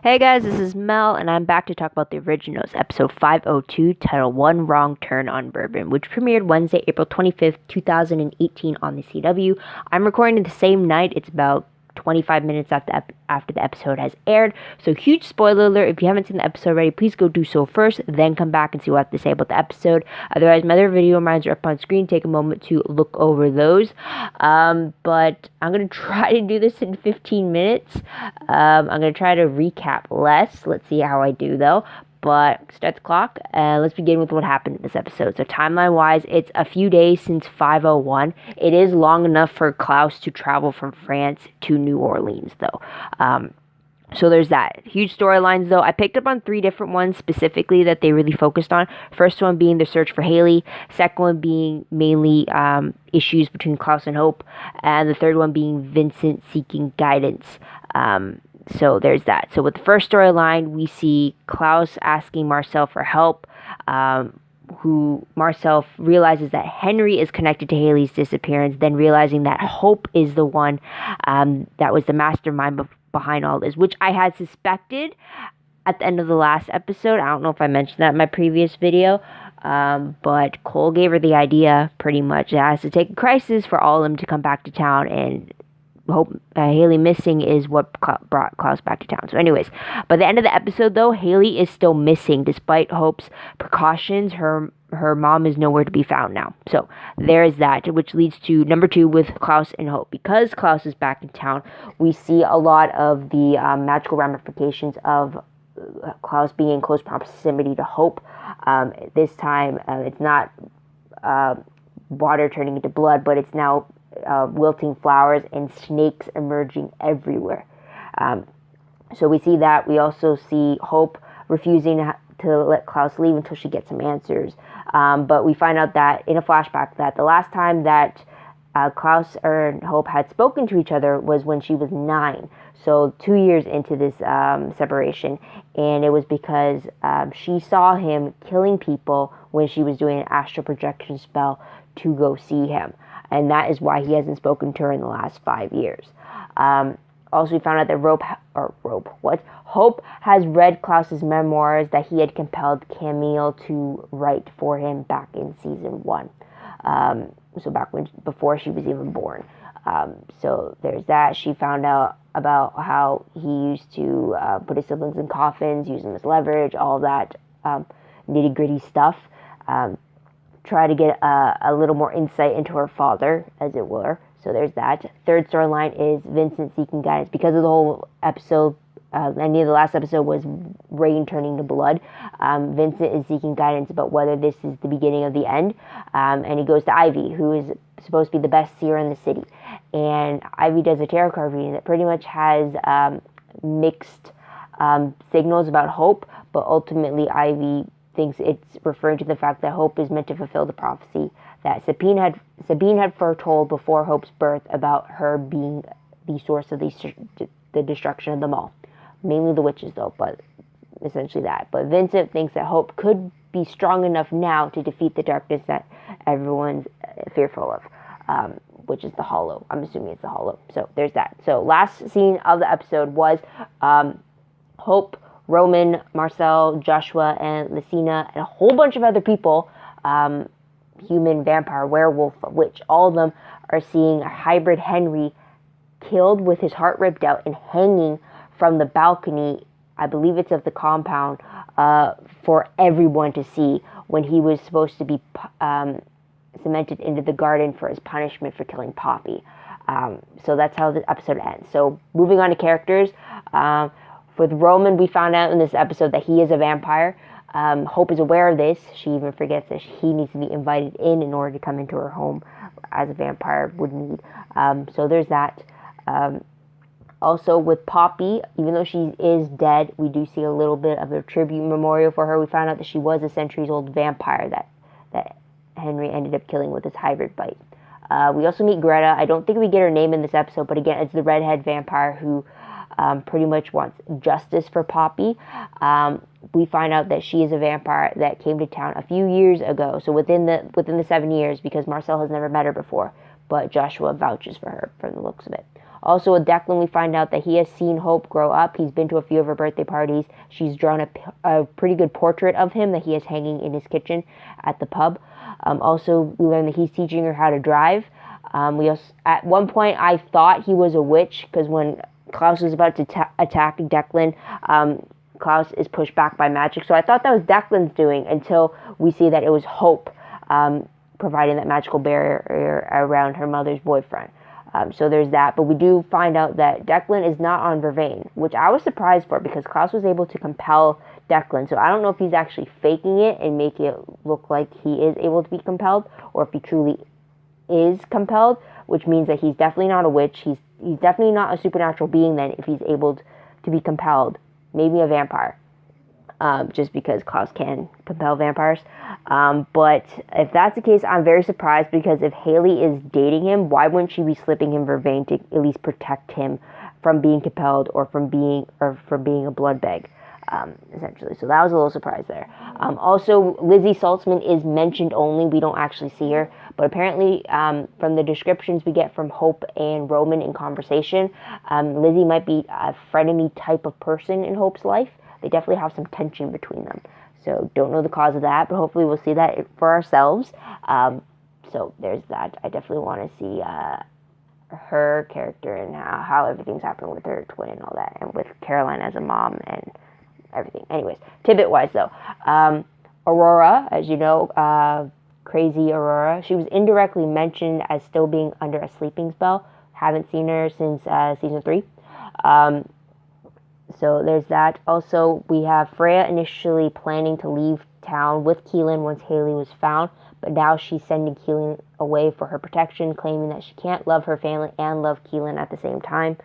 Hey guys, this is Mel, and I'm back to talk about the originals, episode 502, titled One Wrong Turn on Bourbon, which premiered Wednesday, April 25th, 2018 on the CW. I'm recording the same night. It's about 25 minutes after the episode has aired. So, huge spoiler alert. If you haven't seen the episode already, please go do so first, then come back and see what I have to say about the episode. Otherwise, my other video reminders are up on screen. Take a moment to look over those. But I'm going to try to do this in 15 minutes. I'm going to try to recap less. Let's see how I do, though. But start the clock, and let's begin with what happened in this episode. So timeline-wise, it's a few days since 501. It is long enough for Klaus to travel from France to New Orleans, though. So there's that. Huge storylines, though. I picked up on 3 different ones specifically that they really focused on. First one being the search for Haley. Second one being mainly issues between Klaus and Hope. And the third one being Vincent seeking guidance. So there's that. So with the first storyline, we see Klaus asking Marcel for help, who Marcel realizes that Henry is connected to Haley's disappearance, then realizing that Hope is the one that was the mastermind behind all this, which I had suspected at the end of the last episode. I don't know if I mentioned that in my previous video, but Cole gave her the idea, pretty much. It has to take a crisis for all of them to come back to town, and Hope Haley missing is what brought Klaus back to town. So anyways, by the end of the episode, though, Haley is still missing. Despite Hope's precautions, her mom is nowhere to be found now. So there is that, which leads to number 2 with Klaus and Hope. Because Klaus is back in town, we see a lot of the magical ramifications of Klaus being in close proximity to Hope. This time, it's not water turning into blood, but it's now wilting flowers and snakes emerging everywhere. So we see that. We also see Hope refusing to let Klaus leave until she gets some answers. But we find out that in a flashback that the last time that Klaus and Hope had spoken to each other was when she was 9. So 2 years into this separation. And it was because she saw him killing people when she was doing an astral projection spell to go see him. And that is why he hasn't spoken to her in the last 5 years. Also, we found out that Hope has read Klaus's memoirs that he had compelled Camille to write for him back in season 1. So before she was even born. So there's that. She found out about how he used to put his siblings in coffins, use them as leverage, all that nitty-gritty stuff. Try to get a little more insight into her father, as it were. So there's that. Third storyline is Vincent seeking guidance. Because of the whole episode, the last episode was rain turning to blood. Vincent is seeking guidance about whether this is the beginning of the end. And he goes to Ivy, who is supposed to be the best seer in the city. And Ivy does a tarot card reading that pretty much has mixed signals about Hope, but ultimately Ivy thinks it's referring to the fact that Hope is meant to fulfill the prophecy that Sabine had foretold before Hope's birth about her being the source of the destruction of them all. Mainly the witches, though, but essentially that. But Vincent thinks that Hope could be strong enough now to defeat the darkness that everyone's fearful of, which is the Hollow. I'm assuming it's the Hollow. So there's that. So last scene of the episode was Hope, Roman, Marcel, Joshua, and Lucina, and a whole bunch of other people, human, vampire, werewolf, witch, all of them are seeing a hybrid Henry killed with his heart ripped out and hanging from the balcony, I believe it's of the compound, for everyone to see when he was supposed to be cemented into the garden for his punishment for killing Poppy. So that's how the episode ends. So moving on to characters, with Roman, we found out in this episode that he is a vampire. Hope is aware of this. She even forgets that he needs to be invited in order to come into her home, as a vampire would need. So there's that. Also with Poppy, even though she is dead, we do see a little bit of a tribute memorial for her. We found out that she was a centuries-old vampire that Henry ended up killing with his hybrid bite. We also meet Greta. I don't think we get her name in this episode, but again, it's the redhead vampire who pretty much wants justice for Poppy. We find out that she is a vampire that came to town a few years ago, so within the 7 years, because Marcel has never met her before, but Joshua vouches for her from the looks of it. Also, with Declan, we find out that he has seen Hope grow up. He's been to a few of her birthday parties. She's drawn a pretty good portrait of him that he is hanging in his kitchen at the pub. Also, we learn that he's teaching her how to drive. At one point, I thought he was a witch, because when Klaus was about to attack Declan, Klaus is pushed back by magic. So I thought that was Declan's doing, until we see that it was Hope providing that magical barrier around her mother's boyfriend. So there's that. But we do find out that Declan is not on Vervain, which I was surprised for, because Klaus was able to compel Declan. So I don't know if he's actually faking it and making it look like he is able to be compelled, or if he truly is compelled, which means that he's definitely not a witch. He's definitely not a supernatural being then, if he's able to be compelled. Maybe a vampire. Just because Klaus can compel vampires. But if that's the case, I'm very surprised, because if Haley is dating him, why wouldn't she be slipping him Vervain to at least protect him from being compelled, or from being a blood bag, essentially. So that was a little surprise there. Also, Lizzie Saltzman is mentioned only. We don't actually see her, but apparently from the descriptions we get from Hope and Roman in conversation, Lizzie might be a frenemy type of person in Hope's life. They definitely have some tension between them. So don't know the cause of that, but hopefully we'll see that for ourselves. So there's that. I definitely want to see her character and how everything's happening with her twin and all that, and with Caroline as a mom and everything. Anyways, tidbit-wise though, Aurora, as you know, crazy Aurora, she was indirectly mentioned as still being under a sleeping spell. Haven't seen her since season 3. So there's that. Also, we have Freya initially planning to leave town with Keelan once Haley was found, but now she's sending Keelan away for her protection, claiming that she can't love her family and love Keelan at the same time.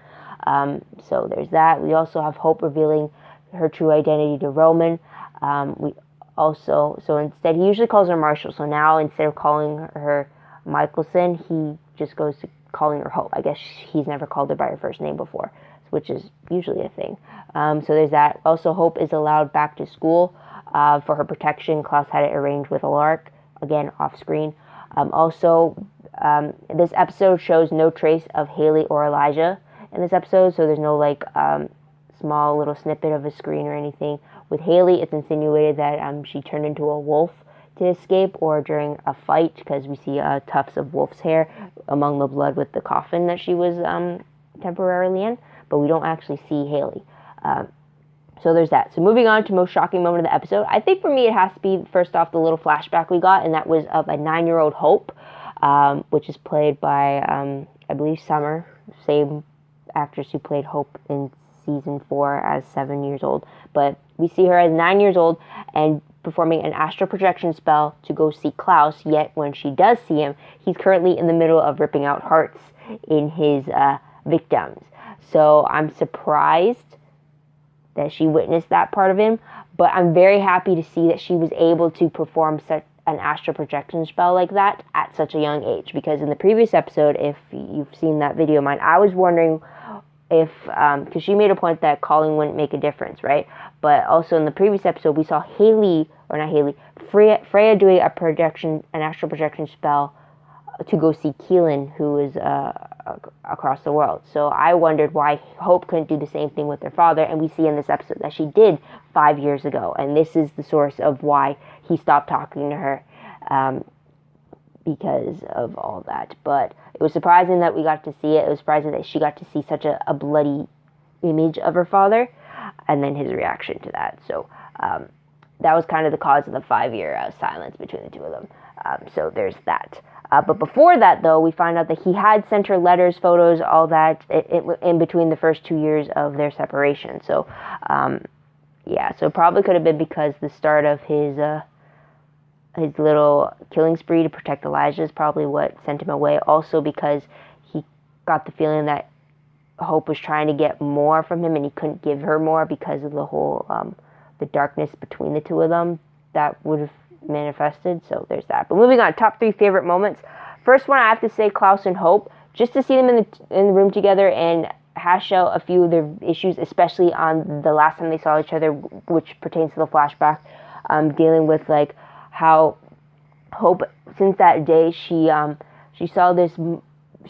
So there's that. We also have Hope revealing her true identity to Roman. So instead, he usually calls her Marshall. So now, instead of calling her Michelson, he just goes to calling her Hope. I guess he's never called her by her first name before, which is usually a thing. So there's that. Also, Hope is allowed back to school for her protection. Klaus had it arranged with a lark, again, off screen. This episode shows no trace of Haley or Elijah in this episode, so there's no small little snippet of a screen or anything. With Haley, it's insinuated that she turned into a wolf to escape, or during a fight, because we see tufts of wolf's hair among the blood with the coffin that she was temporarily in, but we don't actually see Haley. So there's that. So moving on to most shocking moment of the episode, I think for me it has to be, first off, the little flashback we got, and that was of a 9-year-old Hope, which is played by, I believe, Summer, same actress who played Hope in season 4 as 7 years old. But we see her as 9 years old and performing an astral projection spell to go see Klaus, yet when she does see him, he's currently in the middle of ripping out hearts in his victims. So I'm surprised that she witnessed that part of him, but I'm very happy to see that she was able to perform such an astral projection spell like that at such a young age, because in the previous episode, if you've seen that video of mine, I was wondering if, because she made a point that calling wouldn't make a difference, right? But also in the previous episode, we saw Freya doing an astral projection spell to go see Keelan, who is across the world. So I wondered why Hope couldn't do the same thing with her father, and we see in this episode that she did 5 years ago, and this is the source of why he stopped talking to her, because of all that. But it was surprising that we got to see it. It was surprising that she got to see such a bloody image of her father, and then his reaction to that. So that was kind of the cause of the 5-year silence between the two of them. So there's that. But before that, though, we find out that he had sent her letters, photos, all that in between the first 2 years of their separation. So, so probably could have been because the start of his little killing spree to protect Elijah is probably what sent him away. Also because he got the feeling that Hope was trying to get more from him and he couldn't give her more because of the whole, the darkness between the two of them that would have manifested. So there's that. But moving on, top 3 favorite moments. First one, I have to say Klaus and Hope. Just to see them in the room together and hash out a few of their issues, especially on the last time they saw each other, which pertains to the flashback, dealing with how Hope, since that day, she saw this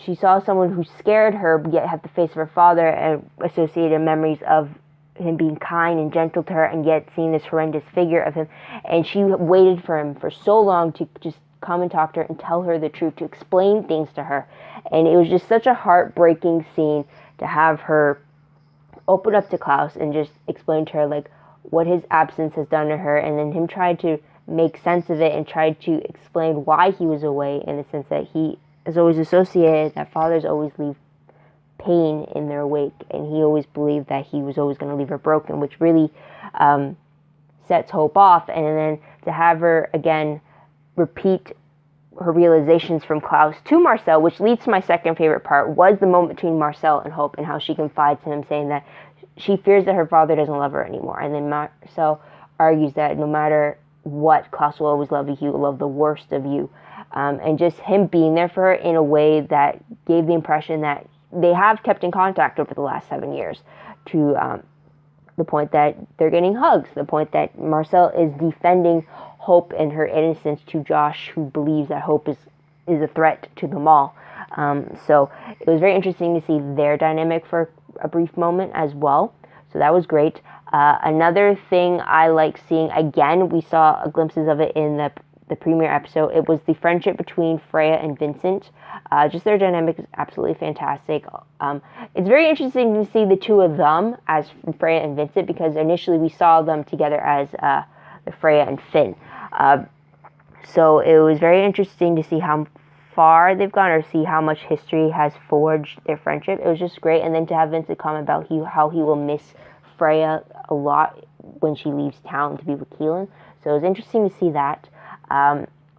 she saw someone who scared her, but yet had the face of her father, and associated memories of him being kind and gentle to her, and yet seeing this horrendous figure of him. And she waited for him for so long to just come and talk to her and tell her the truth, to explain things to her. And it was just such a heartbreaking scene to have her open up to Klaus and just explain to her, like, what his absence has done to her, and then him try to make sense of it and try to explain why he was away, in the sense that he is always associated that fathers always leave pain in their wake, and he always believed that he was always going to leave her broken, which really sets Hope off. And then to have her again repeat her realizations from Klaus to Marcel, which leads to my second favorite part, was the moment between Marcel and Hope, and how she confides in him, saying that she fears that her father doesn't love her anymore. And then Marcel argues that no matter what, Klaus will always love you, he will love the worst of you. And just him being there for her in a way that gave the impression that they have kept in contact over the last 7 years, to the point that they're getting hugs, the point that Marcel is defending Hope and her innocence to Josh, who believes that Hope is a threat to them all. So it was very interesting to see their dynamic for a brief moment as well. So that was great. Another thing I like seeing, again, we saw glimpses of it in the premiere episode. It was the friendship between Freya and Vincent. Just their dynamic is absolutely fantastic. It's very interesting to see the two of them as Freya and Vincent, because initially we saw them together as the Freya and Finn. So it was very interesting to see how far they've gone, or see how much history has forged their friendship. It was just great. And then to have Vincent comment about how he will miss Freya a lot when she leaves town to be with Keelan. So it was interesting to see that.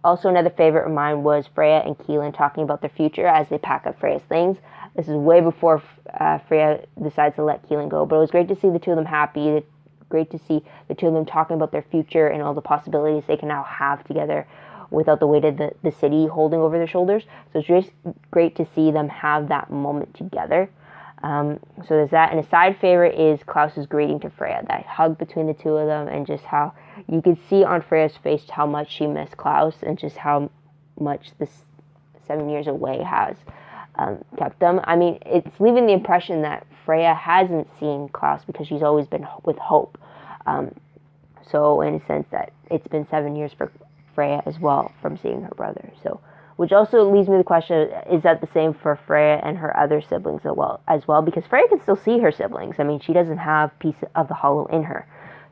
Also, another favorite of mine was Freya and Keelan talking about their future as they pack up Freya's things. This is way before Freya decides to let Keelan go, but it was great to see the two of them happy. Great to see the two of them talking about their future and all the possibilities they can now have together without the weight of the city holding over their shoulders. So it's just great to see them have that moment together. So there's that. And a side favorite is Klaus's greeting to Freya, that hug between the two of them, and just how you could see on Freya's face how much she missed Klaus, and just how much this 7 years away has kept them. I mean, it's leaving the impression that Freya hasn't seen Klaus because she's always been with Hope. So in a sense that it's been 7 years for Freya as well from seeing her brother. So, which also leads me to the question, is that the same for Freya and her other siblings as well? Because Freya can still see her siblings. I mean, she doesn't have piece of the hollow in her.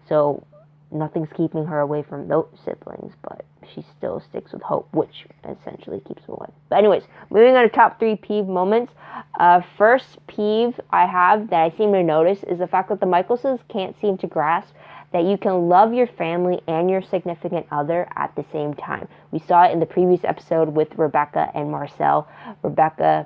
So nothing's keeping her away from those siblings, but she still sticks with Hope, which essentially keeps them away. But anyways, moving on to top 3 peeve moments. First peeve I have that I seem to notice is the fact that the Michelses can't seem to grasp that you can love your family and your significant other at the same time. We saw it in the previous episode with Rebecca and Marcel. Rebecca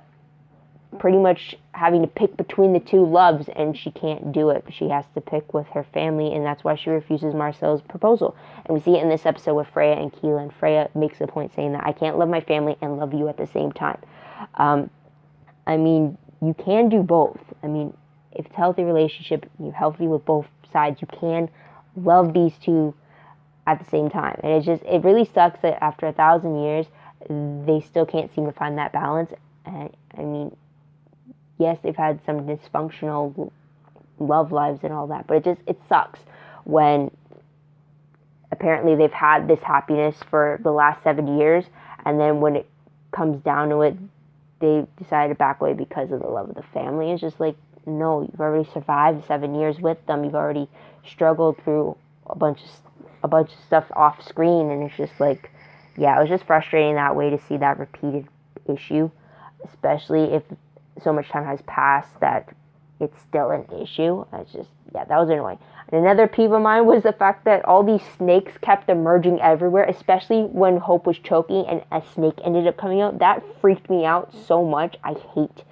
pretty much having to pick between the two loves, and she can't do it. She has to pick with her family, and that's why she refuses Marcel's proposal. And we see it in this episode with Freya and Keelan. Freya makes a point saying that I can't love my family and love you at the same time. I mean, you can do both. I mean, if it's a healthy relationship, you're healthy with both sides, you can love these two at the same time. And it really sucks that after 1,000 years, they still can't seem to find that balance. And I mean, yes, they've had some dysfunctional love lives and all that, but it sucks when apparently they've had this happiness for the last 7 years, and then when it comes down to it, they decide to back away because of the love of the family. It's just like, no, you've already survived 7 years with them. You've already struggled through a bunch of stuff off screen, and it's just like, yeah, it was just frustrating that way to see that repeated issue, especially if so much time has passed that it's still an issue. It's just, yeah, that was annoying. And another peeve of mine was the fact that all these snakes kept emerging everywhere, especially when Hope was choking and a snake ended up coming out. That freaked me out so much. I hate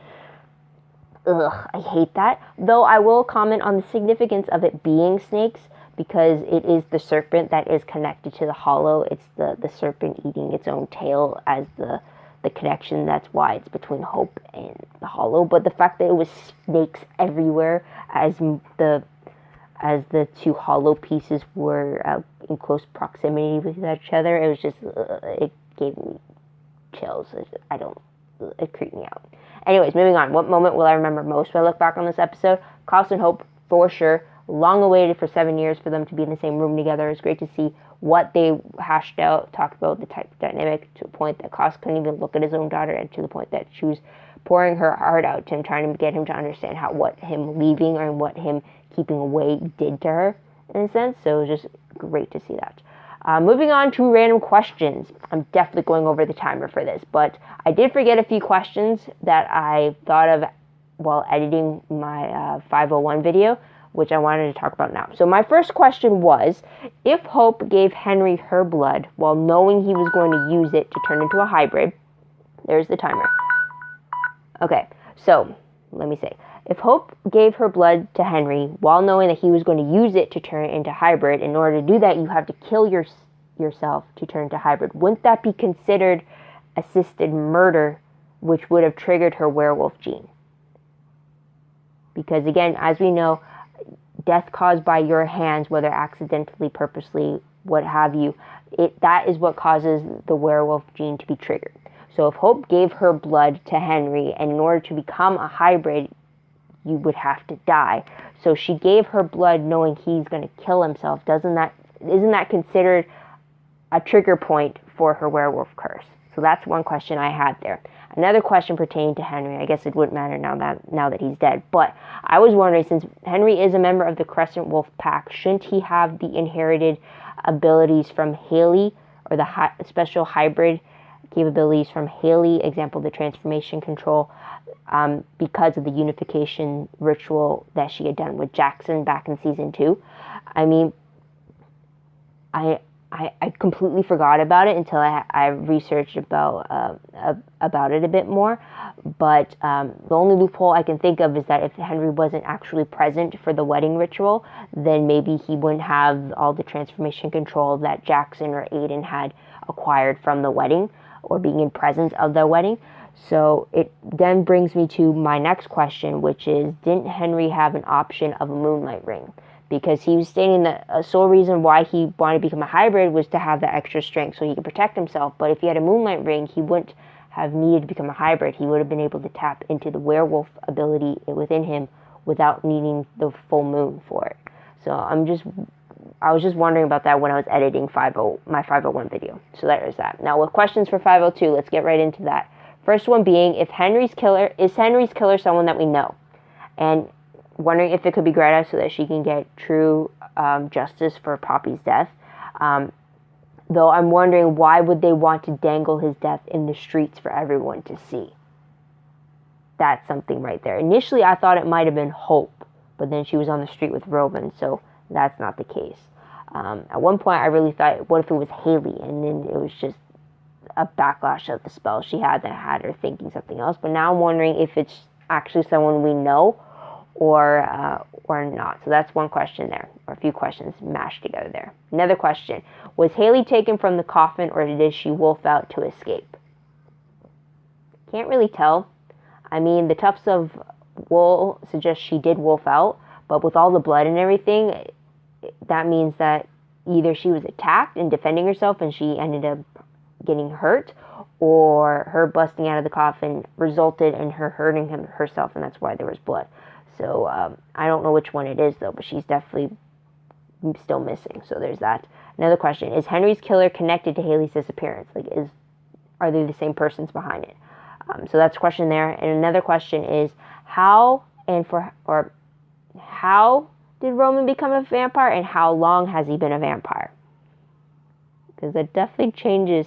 that. Though I will comment on the significance of it being snakes, because it is the serpent that is connected to the hollow. It's the serpent eating its own tail as the connection. That's why it's between Hope and the hollow. But the fact that it was snakes everywhere as the two hollow pieces were in close proximity with each other, it was just, it gave me chills. I don't it creeped me out. Anyways, moving on. What moment will I remember most when I look back on this episode? Klaus and Hope, for sure. Long awaited for 7 years for them to be in the same room together. It's great to see what they hashed out, talked about the type of dynamic to a point that Klaus couldn't even look at his own daughter, and to the point that she was pouring her heart out to him, trying to get him to understand what him leaving or what him keeping away did to her, in a sense. So it was just great to see that. Moving on to random questions. I'm definitely going over the timer for this, but I did forget a few questions that I thought of while editing my 501 video, which I wanted to talk about now. So my first question was, if Hope gave Henry her blood while knowing he was going to use it to turn into a hybrid, there's the timer. Okay, so let me say, if Hope gave her blood to Henry while knowing that he was going to use it to turn it into hybrid, in order to do that, you have to kill yourself to turn into hybrid. Wouldn't that be considered assisted murder, which would have triggered her werewolf gene? Because again, as we know, death caused by your hands, whether accidentally, purposely, what have you, that is what causes the werewolf gene to be triggered. So if Hope gave her blood to Henry, and in order to become a hybrid, you would have to die. So she gave her blood knowing he's going to kill himself. Isn't that considered a trigger point for her werewolf curse? So that's one question I had there. Another question pertaining to Henry. I guess it wouldn't matter now that he's dead. But I was wondering, since Henry is a member of the Crescent Wolf Pack, shouldn't he have the inherited abilities from Haley, or the special hybrid capabilities from Haley, example, the transformation control, because of the unification ritual that she had done with Jackson back in season 2. I mean, I completely forgot about it until I researched about it a bit more. But the only loophole I can think of is that if Henry wasn't actually present for the wedding ritual, then maybe he wouldn't have all the transformation control that Jackson or Aiden had acquired from the wedding, or being in presence of the wedding. So it then brings me to my next question, which is, didn't Henry have an option of a moonlight ring? Because he was stating that a sole reason why he wanted to become a hybrid was to have the extra strength so he could protect himself. But if he had a moonlight ring, he wouldn't have needed to become a hybrid. He would have been able to tap into the werewolf ability within him without needing the full moon for it. So I was just wondering about that when I was editing my 501 video. So there is that. Now with questions for 502, let's get right into that. First one being, is Henry's killer someone that we know? And wondering if it could be Greta so that she can get true justice for Poppy's death. Though I'm wondering, why would they want to dangle his death in the streets for everyone to see? That's something right there. Initially, I thought it might have been Hope, but then she was on the street with Robin, so that's not the case. At one point, I really thought, what if it was Haley? And then it was just a backlash of the spell she had that had her thinking something else. But now I'm wondering if it's actually someone we know or not. So that's one question there, or a few questions mashed together there. Another question, was Haley taken from the coffin, or did she wolf out to escape? Can't really tell. I mean, the tufts of wool suggest she did wolf out, but with all the blood and everything, that means that either she was attacked and defending herself and she ended up getting hurt, or her busting out of the coffin resulted in her hurting herself, and that's why there was blood. So I don't know which one it is, though, but she's definitely still missing. So there's that. Another question, is Henry's killer connected to Haley's disappearance? Are they the same persons behind it? So that's a question there. And another question is, how did Roman become a vampire, and how long has he been a vampire? Because that definitely changes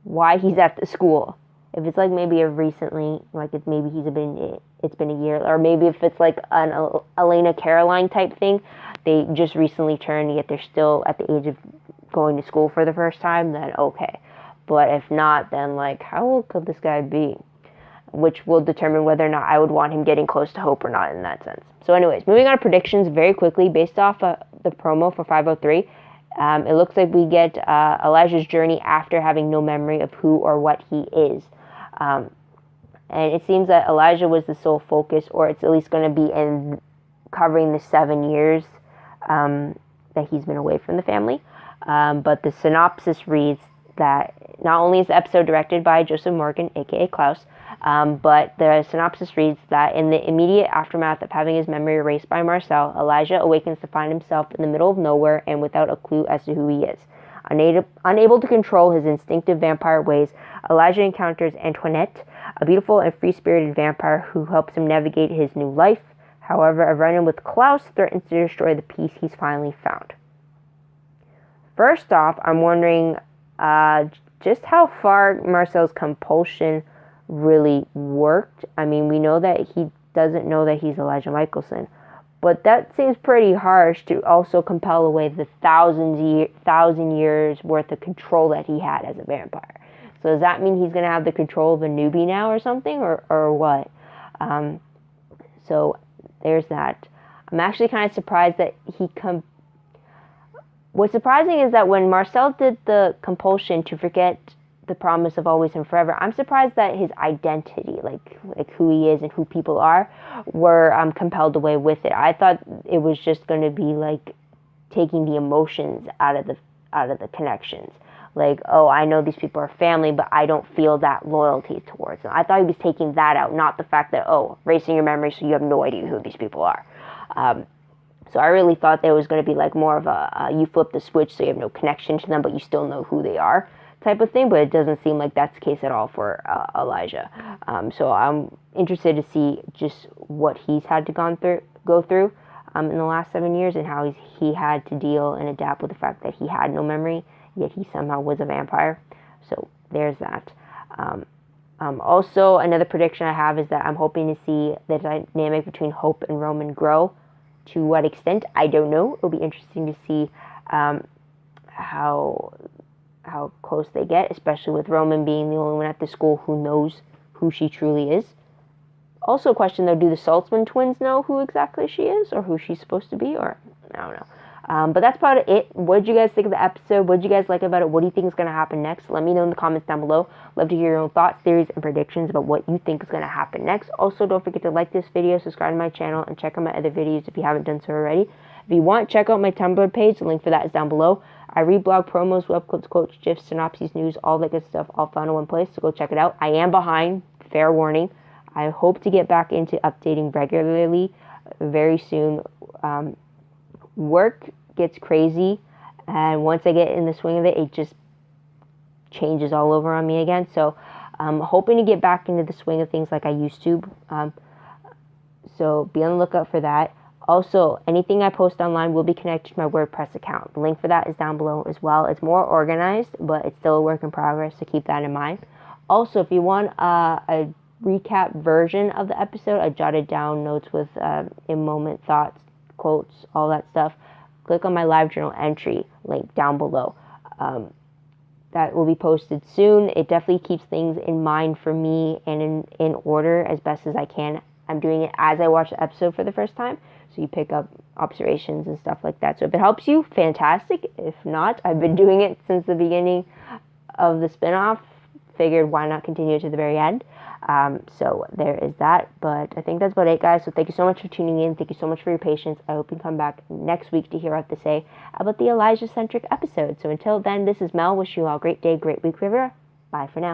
why he's at the school. If it's maybe recently, it's been a year, or maybe if it's an Elena Caroline type thing, they just recently turned, yet they're still at the age of going to school for the first time, then okay. But if not, then how old could this guy be? Which will determine whether or not I would want him getting close to Hope or not in that sense. So anyways, moving on to predictions very quickly based off the promo for 503. It looks like we get Elijah's journey after having no memory of who or what he is. And it seems that Elijah was the sole focus, or it's at least going to be in covering the 7 years that he's been away from the family. But the synopsis reads that not only is the episode directed by Joseph Morgan, aka Klaus, but the synopsis reads that in the immediate aftermath of having his memory erased by Marcel, Elijah awakens to find himself in the middle of nowhere and without a clue as to who he is. Unable to control his instinctive vampire ways, Elijah encounters Antoinette, a beautiful and free-spirited vampire who helps him navigate his new life. However, a run-in with Klaus threatens to destroy the peace he's finally found. First off, I'm wondering just how far Marcel's compulsion really worked. I mean, we know that he doesn't know that he's Elijah Michelson, but that seems pretty harsh to also compel away the thousand years worth of control that he had as a vampire. So does that mean he's going to have the control of a newbie now or something, or what? So there's that. I'm actually kind of surprised that What's surprising is that when Marcel did the compulsion to forget the promise of always and forever, I'm surprised that his identity, like who he is and who people are, were compelled away with it. I thought it was just going to be like taking the emotions out of the connections. Like, oh, I know these people are family, but I don't feel that loyalty towards them. I thought he was taking that out, not the fact that, oh, erasing your memory so you have no idea who these people are. So I really thought there was going to be like more of a you flip the switch so you have no connection to them, but you still know who they are type of thing. But it doesn't seem like that's the case at all for Elijah. So I'm interested to see just what he's had to go through in the last 7 years and how he had to deal and adapt with the fact that he had no memory, yet he somehow was a vampire. So there's that. Also, another prediction I have is that I'm hoping to see the dynamic between Hope and Roman grow. To what extent, I don't know. It'll be interesting to see how close they get, especially with Roman being the only one at the school who knows who she truly is. Also a question though, do the Saltzman twins know who exactly she is or who she's supposed to be, or I don't know. But that's about it. What did you guys think of the episode? What did you guys like about it? What do you think is going to happen next? Let me know in the comments down below. Love to hear your own thoughts, theories, and predictions about what you think is going to happen next. Also, don't forget to like this video, subscribe to my channel, and check out my other videos if you haven't done so already. If you want, check out my Tumblr page. The link for that is down below. I read blog promos, web clips, quotes, gifs, synopses, news, all that good stuff, all found in one place, so go check it out. I am behind, fair warning. I hope to get back into updating regularly very soon. Work gets crazy, and once I get in the swing of it, it just changes all over on me again. So I'm hoping to get back into the swing of things like I used to. So be on the lookout for that. Also, anything I post online will be connected to my WordPress account. The link for that is down below as well. It's more organized, but it's still a work in progress, so keep that in mind. Also, if you want a recap version of the episode, I jotted down notes with in-moment thoughts, quotes, all that stuff. Click on my Livejournal entry link down below. That will be posted soon. It definitely keeps things in mind for me and in order as best as I can. I'm doing it as I watch the episode for the first time, so you pick up observations and stuff like that. So if it helps you, fantastic. If not, I've been doing it since the beginning of the spinoff. Figured why not continue to the very end. So there is that. But I think that's about it, guys. So thank you so much for tuning in. Thank you so much for your patience. I hope you come back next week to hear what I have to say about the Elijah-centric episode. So until then, this is Mel. Wish you all a great day, great week, River. Bye for now.